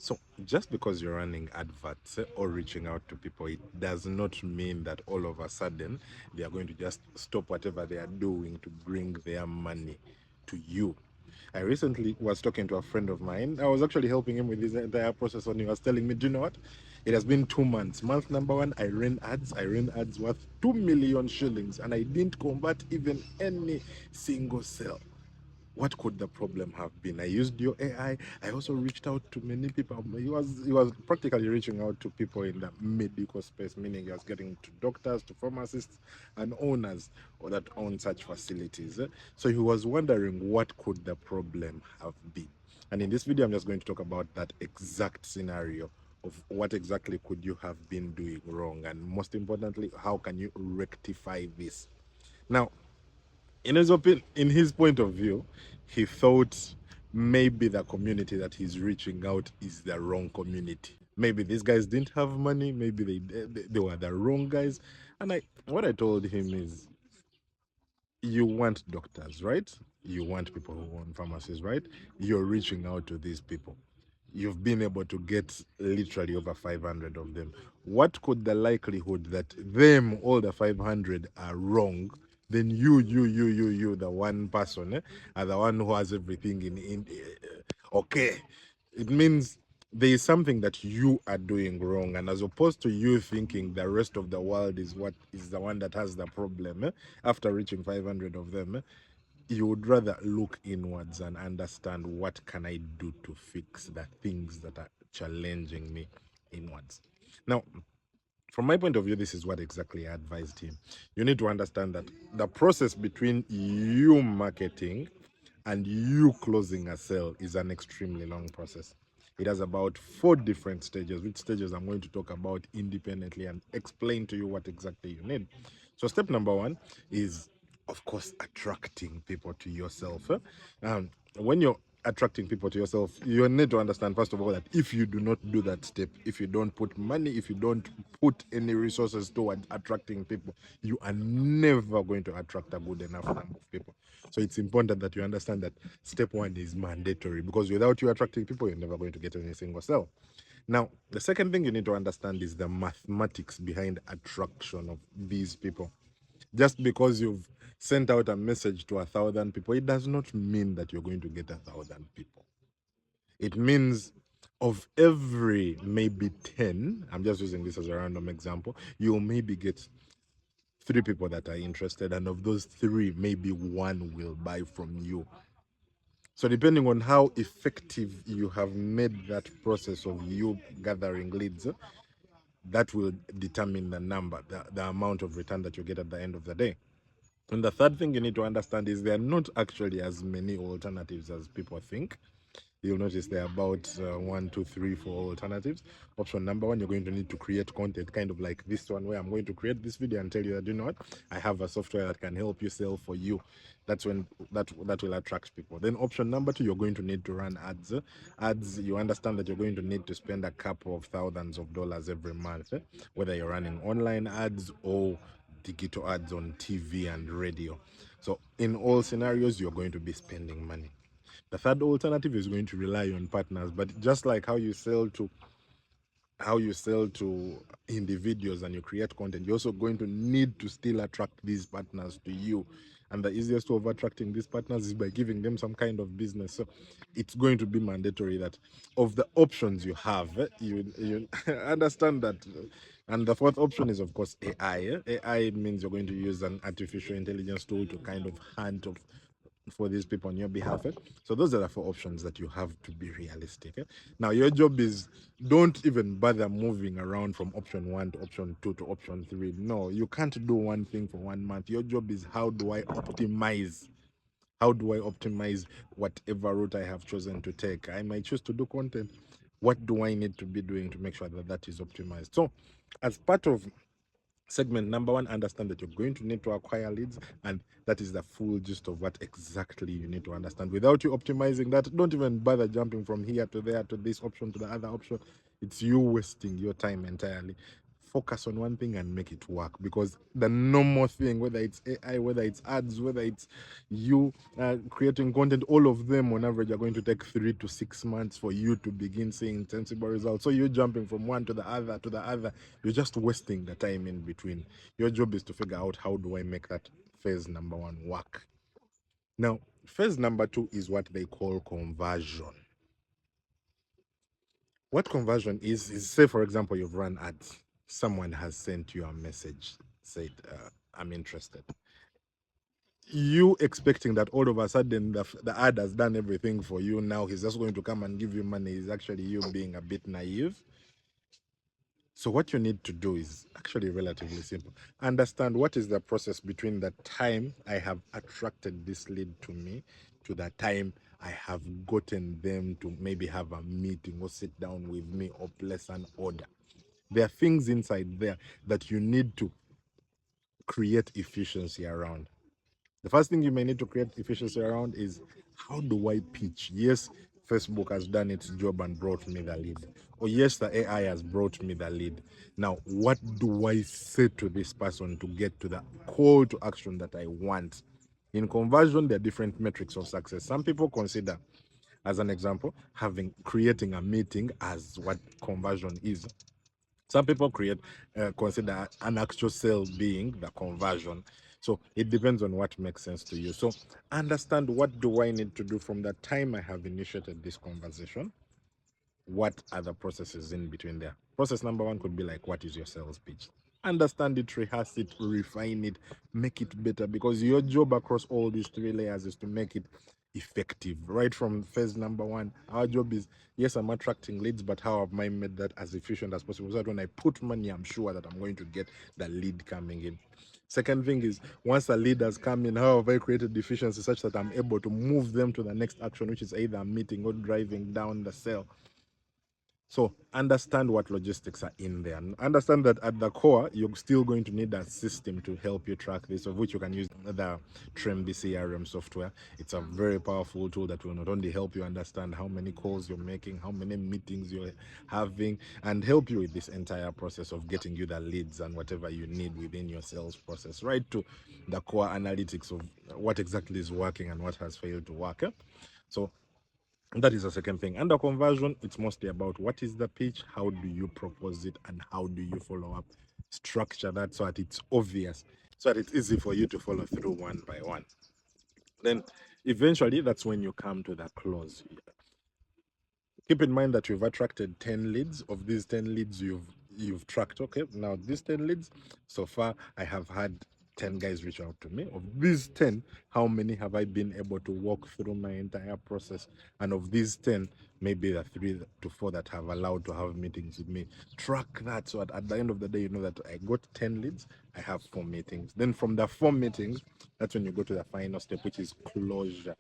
So, just because you're running adverts or reaching out to people, it does not mean that all of a sudden they are going to just stop whatever they are doing to bring their money to you. I recently was talking to a friend of mine. I was actually helping him with his entire process, and he was telling me, do you know what? It has been 2 months. Month number one, I ran ads. I ran ads worth 2 million shillings, and I didn't convert even any single sale. What could the problem have been? I used your AI. I also reached out to many people. He was practically reaching out to people in the medical space, meaning he was getting to doctors, to pharmacists, and owners that own such facilities. So he was wondering what could the problem have been. And in this video, I'm just going to talk about that exact scenario of what exactly could you have been doing wrong, and most importantly, how can you rectify this. Now, in his point of view, he thought maybe the community that he's reaching out is the wrong community. Maybe these guys didn't have money. Maybe they were the wrong guys. And what I told him is, you want doctors, right? You want people who own pharmacies, right? You're reaching out to these people. You've been able to get literally over 500 of them. What could the likelihood that them, all the 500, are wrong? Then you, the one person, are the one who has everything in. Okay, it means there is something that you are doing wrong, and as opposed to you thinking the rest of the world is what is the one that has the problem, after reaching 500 of them, you would rather look inwards and understand what can I do to fix the things that are challenging me inwards. Now, from my point of view, this is what exactly I advised him. You need to understand that the process between you marketing and you closing a sale is an extremely long process. It has about 4 different stages, which stages I'm going to talk about independently and explain to you what exactly you need. So, step number one is, of course, attracting people to yourself. When you're attracting people to yourself, you need to understand, first of all, that if you do not do that step, if you don't put money, if you don't put any resources toward attracting people, you are never going to attract a good enough number of people. So it's important that you understand that step one is mandatory, because without you attracting people, you're never going to get any single sale. Now, the second thing you need to understand is the mathematics behind attraction of these people. Just because you've sent out a message to 1,000 people, it does not mean that you're going to get 1,000 people. It means of every maybe 10, I'm just using this as a random example, you'll maybe get 3 people that are interested, and of those 3, maybe 1 will buy from you. So, depending on how effective you have made that process of you gathering leads, that will determine the number, the amount of return that you get at the end of the day. And the third thing you need to understand is there are not actually as many alternatives as people think. You'll notice there are about 1, 2, 3, 4 alternatives. Option number one, you're going to need to create content, kind of like this one, where I'm going to create this video and tell you that, you know what, I have a software that can help you sell for you. That's when that will attract people. Then option number two, you're going to need to run ads. Ads, you understand that you're going to need to spend a couple of thousands of dollars every month, whether you're running online ads or digital ads on TV and radio. So in all scenarios, you're going to be spending money. The third alternative is going to rely on partners, but just like how you sell to individuals and you create content, you're also going to need to still attract these partners to you. And the easiest way of attracting these partners is by giving them some kind of business. So it's going to be mandatory that of the options you have, you understand that. And the fourth option is, of course, AI. AI means you're going to use an artificial intelligence tool to kind of hunt for these people on your behalf. So those are the 4 options that you have to be realistic. Now your job is, don't even bother moving around from option 1 to option 2 to option 3. No, you can't do one thing for 1 month. Your job is, how do I optimize? How do I optimize whatever route I have chosen to take? I might choose to do content. What do I need to be doing to make sure that that is optimized? So, as part of segment number one, understand that you're going to need to acquire leads, and that is the full gist of what exactly you need to understand. Without you optimizing that, don't even bother jumping from here to there to this option to the other option. It's you wasting your time entirely. focus on one thing and make it work, because the normal thing, whether it's AI, whether it's ads, whether it's you creating content, all of them on average are going to take 3 to 6 months for you to begin seeing tangible results. So you're jumping from one to the other, you're just wasting the time in between. Your job is to figure out, how do I make that phase number one work? Now, phase number two is what they call conversion. What conversion is, say for example, you've run ads, someone has sent you a message, said, I'm interested. You expecting that all of a sudden the ad has done everything for you, now he's just going to come and give you money, is actually you being a bit naive. So what you need to do is actually relatively simple. Understand what is the process between the time I have attracted this lead to me to the time I have gotten them to maybe have a meeting or sit down with me or place an order. There are things inside there that you need to create efficiency around. The first thing you may need to create efficiency around is, how do I pitch? Yes, Facebook has done its job and brought me the lead. Or yes, the AI has brought me the lead. Now, what do I say to this person to get to the call to action that I want? In conversion, there are different metrics of success. Some people consider, as an example, creating a meeting as what conversion is. Some people consider an actual sale being the conversion. So it depends on what makes sense to you. So understand, what do I need to do from the time I have initiated this conversation? What are the processes in between there? Process number one could be like, what is your sales pitch? Understand it, rehearse it, refine it, make it better, because your job across all these three layers is to make it effective. Right from phase number one, our job is, yes, I'm attracting leads, but how have I made that as efficient as possible, so that when I put money, I'm sure that I'm going to get the lead coming in. Second thing is, once the lead has come in, how have I created efficiency such that I'm able to move them to the next action, which is either a meeting or driving down the sale. So understand what logistics are in there. Understand that at the core, you're still going to need a system to help you track this, of which you can use the Tremby CRM software. It's a very powerful tool that will not only help you understand how many calls you're making, how many meetings you're having, and help you with this entire process of getting you the leads and whatever you need within your sales process, right to the core analytics of what exactly is working and what has failed to work. So that is the second thing. Under conversion, it's mostly about, what is the pitch, how do you propose it, and how do you follow up? Structure that so that it's obvious, so that it's easy for you to follow through one by one. Then eventually, that's when you come to the close. Keep in mind that you've attracted 10 leads. Of these 10 leads, you've tracked, okay, now these 10 leads, so far I have had 10 guys reach out to me. Of these 10, how many have I been able to walk through my entire process? And of these 10, maybe the 3 to 4 that have allowed to have meetings with me. Track that, so at the end of the day, you know that I got 10 leads, I have 4 meetings. Then from the 4 meetings, that's when you go to the final step, which is closure.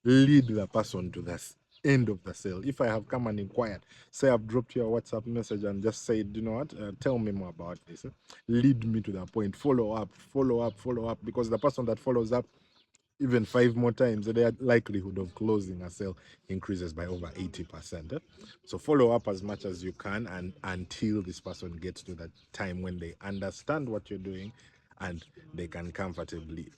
Lead the person to the end of the sale. If I have come and inquired, say I've dropped you a WhatsApp message and just said, you know what, tell me more about this. Lead me to that point. Follow up, because the person that follows up even 5 more times, their likelihood of closing a sale increases by over 80%. So follow up as much as you can, and until this person gets to that time when they understand what you're doing and they can comfortably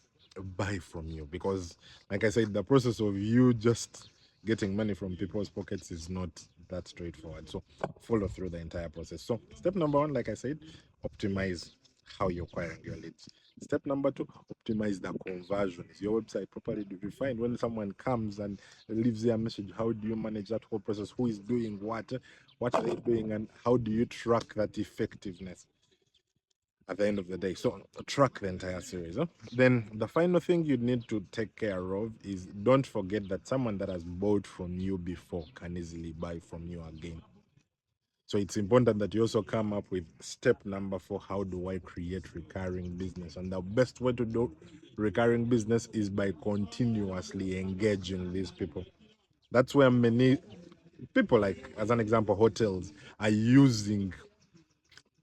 buy from you. Because like I said, the process of you just getting money from people's pockets is not that straightforward. So follow through the entire process. So step number one, like I said, optimize how you're acquiring your leads. Step number two, optimize the conversion. Is your website properly defined? When someone comes and leaves their message, how do you manage that whole process? Who is doing what are they doing, and how do you track that effectiveness at the end of the day? So track the entire series. Then the final thing you need to take care of is, don't forget that someone that has bought from you before can easily buy from you again. So it's important that you also come up with step number 4. How do I create recurring business? And the best way to do recurring business is by continuously engaging these people. That's where many people, like as an example, hotels, are using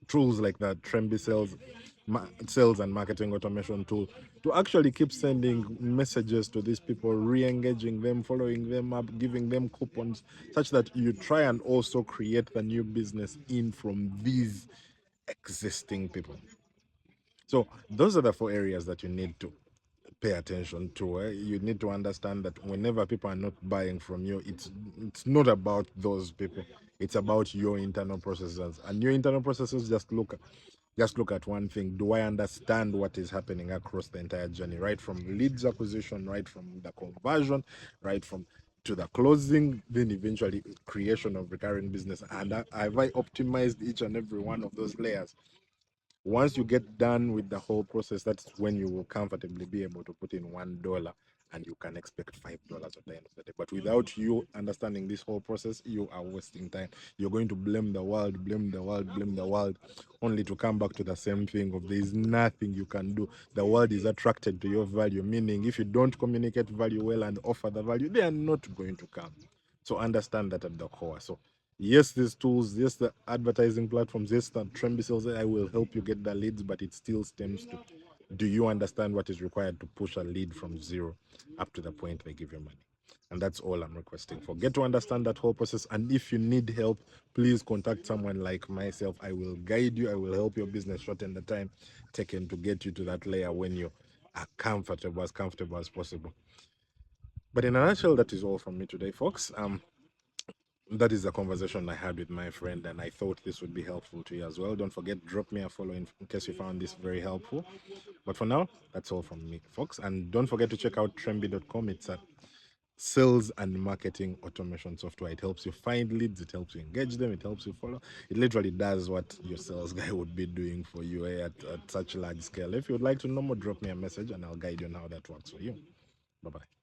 tools like the Tremby sales and marketing automation tool to actually keep sending messages to these people, re-engaging them, following them up, giving them coupons, such that you try and also create the new business in from these existing people. So those are the 4 areas that you need to pay attention to. You need to understand that whenever people are not buying from you, it's not about those people. It's about your internal processes, and your internal processes just look at one thing. Do I understand what is happening across the entire journey, right from leads acquisition, right from the conversion, right from to the closing, then eventually creation of recurring business? And have I optimized each and every one of those layers? Once you get done with the whole process, that's when you will comfortably be able to put in $1 and you can expect $5 at the end of the day. But without you understanding this whole process, you are wasting time. You're going to blame the world, blame the world, blame the world, only to come back to the same thing of there is nothing you can do. The world is attracted to your value, meaning if you don't communicate value well and offer the value, they are not going to come. So understand that at the core. So yes, these tools, yes, the advertising platforms, yes, the Tremby Sales AI will help you get the leads, but it still stems to, do you understand what is required to push a lead from zero up to the point they give you money? And that's all I'm requesting for. Get to understand that whole process. And if you need help, please contact someone like myself. I will guide you. I will help your business shorten the time taken to get you to that layer when you are comfortable as possible. But in a nutshell, that is all from me today, folks. That is the conversation I had with my friend, and I thought this would be helpful to you as well. Don't forget, drop me a follow in case you found this very helpful. But for now, that's all from me, folks. And don't forget to check out Tremby.com. It's a sales and marketing automation software. It helps you find leads, it helps you engage them, it helps you follow. It literally does what your sales guy would be doing for you at such large scale. If you would like to know more, drop me a message and I'll guide you on how that works for you. Bye bye.